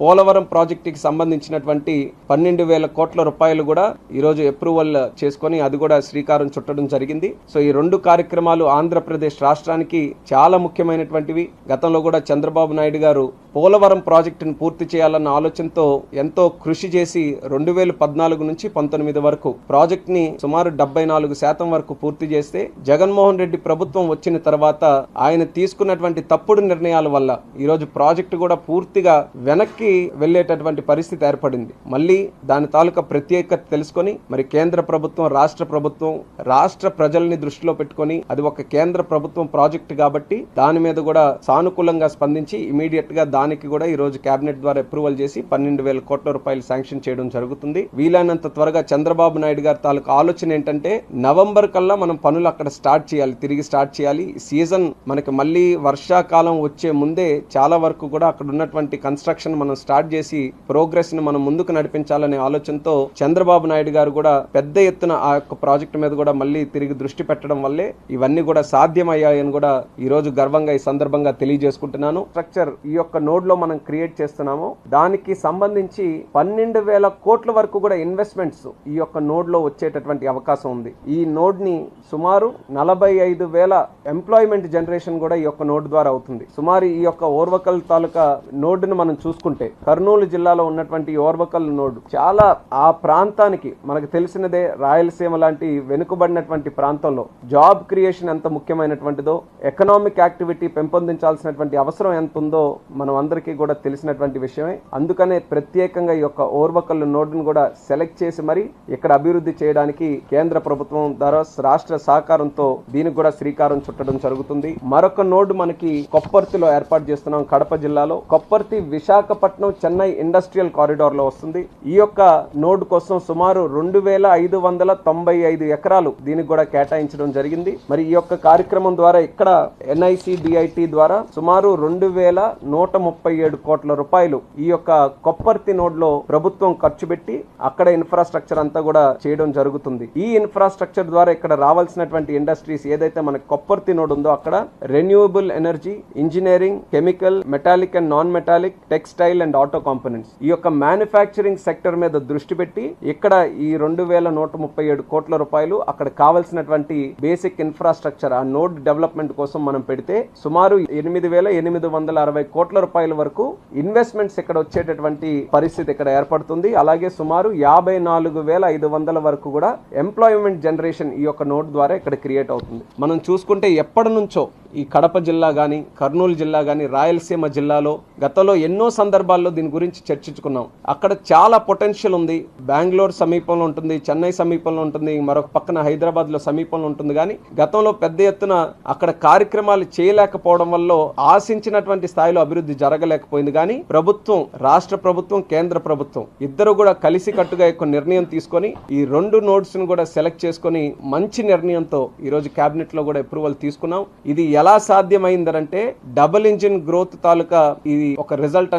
పోలవరం ప్రాజెక్టుకి సంబంధించినటువంటి 12,000 కోట్ల రూపాయలు కూడా ఈరోజు అప్రూవల్ చేసుకొని అది కూడా శ్రీకారం చుట్టడం జరిగింది. సో ఈ రెండు కార్యక్రమాలు ఆంధ్రప్రదేశ్ రాష్ట్రానికి చాలా ముఖ్యమైనటువంటివి. గతంలో కూడా చంద్రబాబు నాయుడు గారు పోలవరం ప్రాజెక్టును పూర్తి చేయాలన్న ఆలోచనతో ఎంతో కృషి చేసి 2014 నుంచి 19 వరకు ప్రాజెక్ట్ ని సుమారు 74% వరకు పూర్తి చేస్తే జగన్మోహన్ రెడ్డి ప్రభుత్వం వచ్చిన తర్వాత ఆయన తీసుకున్నటువంటి తప్పుడు నిర్ణయాల వల్ల ఈరోజు ప్రాజెక్టు కూడా పూర్తిగా వెనక్కి వెళ్లేటటువంటి పరిస్థితి ఏర్పడింది. మళ్ళీ దాని తాలూకా ప్రత్యేకత తెలుసుకొని మరి కేంద్ర ప్రభుత్వం రాష్ట్ర ప్రజల్ని దృష్టిలో పెట్టుకొని అది ఒక కేంద్ర ప్రభుత్వం ప్రాజెక్టు కాబట్టి దాని మీద కూడా సానుకూలంగా స్పందించి ఇమీడియట్ గా దానికి కూడా ఈ రోజు కేబినెట్ ద్వారా అప్రూవల్ చేసి 12,000 కోట్ల రూపాయలు శాంక్షన్ చేయడం జరుగుతుంది. వీలైనంత త్వరగా చంద్రబాబు నాయుడు గారి తాలూకా ఆలోచన ఏంటంటే నవంబర్ కల్లా మనం పనులు అక్కడ తిరిగి స్టార్ట్ చేయాలి. సీజన్ మనకి మళ్ళీ వర్షాకాలం వచ్చే ముందే చాలా వరకు కూడా అక్కడ ఉన్నటువంటి కన్స్ట్రక్షన్ మనం స్టార్ట్ చేసి ప్రోగ్రెస్ ని మనం ముందుకు నడిపించాలనే ఆలోచనతో చంద్రబాబు నాయుడు గారు కూడా పెద్ద ఎత్తున ఆ యొక్క ప్రాజెక్టు మీద కూడా మళ్ళీ తిరిగి దృష్టి పెట్టడం వల్లే ఇవన్నీ కూడా సాధ్యమయ్యాయని కూడా ఈ రోజు గర్వంగా ఈ సందర్భంగా తెలియజేసుకుంటున్నాను. స్ట్రక్చర్ ఈ యొక్క నోడ్ లో మనం క్రియేట్ చేస్తున్నాము. దానికి సంబంధించి 12,000 కోట్ల వరకు కూడా ఇన్వెస్ట్మెంట్స్ ఈ యొక్క నోడ్ లో వచ్చేటటువంటి అవకాశం ఉంది. ఈ నోడ్ ని సుమారు 45,000 ఎంప్లాయ్మెంట్ జనరేషన్ కూడా ఈ యొక్క నోడ్ ద్వారా అవుతుంది. సుమారు ఈ యొక్క ఓర్వకల్ తాలూకా నోడ్ ను మనం చూసుకుంటే కర్నూలు జిల్లాలో ఉన్నటువంటి ఓర్వకల్ నోడ్ చాలా ఆ ప్రాంతానికి మనకు తెలిసినదే రాయలసీమ లాంటి వెనుకబడినటువంటి ప్రాంతంలో జాబ్ క్రియేషన్ ఎంత ముఖ్యమైనటువంటిదో ఎకనామిక్ యాక్టివిటీ పెంపొందించాల్సినటువంటి అవసరం ఎంత ఉందో మనం అందరికీ కూడా తెలిసినటువంటి విషయమే. అందుకనే ప్రత్యేకంగా ఈ యొక్క ఓర్వకల్ నోడ్ ను కూడా సెలెక్ట్ చేసి మరి ఇక్కడ అభివృద్ధి చేయడానికి కేంద్ర ప్రభుత్వం ద్వారా రాష్ట్ర సహకారంతో దీనికి కూడా శ్రీకారం చుట్టడం జరుగుతుంది. మరొక నోడ్ మనకి కొప్పర్తిలో ఏర్పాటు చేస్తున్నాం. కడప జిల్లాలో కొప్పర్తి విశాఖపట్నం చెన్నై ఇండస్ట్రియల్ కారిడార్ లో వస్తుంది. ఈ యొక్క నోడ్ కోసం సుమారు 2,595 ఎకరాలు దీనికి కూడా కేటాయించడం జరిగింది. మరి ఈ యొక్క కార్యక్రమం ద్వారా ఇక్కడ NICDIT ద్వారా సుమారు 2,137 కోట్ల రూపాయలు ఈ యొక్క కొప్పర్తి నోడ్ లో ప్రభుత్వం ఖర్చు పెట్టి అక్కడ ఇన్ఫ్రాస్ట్రక్చర్ అంతా కూడా చేయడం జరుగుతుంది. ఈ ఇన్ఫ్రాస్ట్రక్చర్ ద్వారా ఇక్కడ రావాల్సినటువంటి ఇండస్ట్రీస్ ఏదైతే మన కొప్పర్తి నోడ్ ఉందో అక్కడ renewable energy, engineering, chemical, metallic and non metallic, textile and auto components ఈ యొక్క మ్యానుఫ్యాక్చరింగ్ సెక్టర్ మీద దృష్టి పెట్టి ఇక్కడ ఈ 2,137 కోట్ల రూపాయలు అక్కడ కావాల్సినటువంటి బేసిక్ ఇన్ఫ్రాస్ట్రక్చర్ ఆ నోడ్ డెవలప్మెంట్ కోసం మనం పెడితే సుమారు 8,860 కోట్ల రూపాయల వరకు ఇన్వెస్ట్మెంట్స్ ఇక్కడ వచ్చేటటువంటి పరిస్థితి ఇక్కడ ఏర్పడుతుంది. అలాగే సుమారు 54,500 వరకు కూడా ఎంప్లాయ్మెంట్ జనరేషన్ ఈ యొక్క నోడ్ ద్వారా ఇక్కడ క్రియేట్ అవుతుంది. మనం చూసుకుంటే ఎప్పటి నుంచో ఈ కడప జిల్లా గాని, కర్నూలు జిల్లా గాని, రాయలసీమ జిల్లాలో గతంలో ఎన్నో సందర్భాల్లో దీని గురించి చర్చించుకున్నాం. అక్కడ చాలా పొటెన్షియల్ ఉంది. బెంగళూరు సమీపంలో ఉంటుంది, చెన్నై సమీపంలో ఉంటుంది, మరొక పక్కన హైదరాబాద్ లో సమీపంలో ఉంటుంది. కానీ గతంలో పెద్ద ఎత్తున అక్కడ కార్యక్రమాలు చేయలేకపోవడం వల్ల ఆశించినటువంటి స్థాయిలో అభివృద్ధి జరగలేకపోయింది. కానీ ప్రభుత్వం, రాష్ట్ర ప్రభుత్వం, కేంద్ర ప్రభుత్వం ఇద్దరు కూడా కలిసి కట్టుగా ఒక నిర్ణయం తీసుకొని ఈ రెండు నోడ్స్ ను కూడా సెలెక్ట్ చేసుకొని మంచి నిర్ణయంతో ఈ రోజు కేబినెట్ లో కూడా అప్రూవల్ తీసుకున్నాం. ఇది ఎలా సాధ్యమైందంటే డబుల్ ఇంజిన్ గ్రోత్ తాలూకా ఇది ఒక రిజల్ట్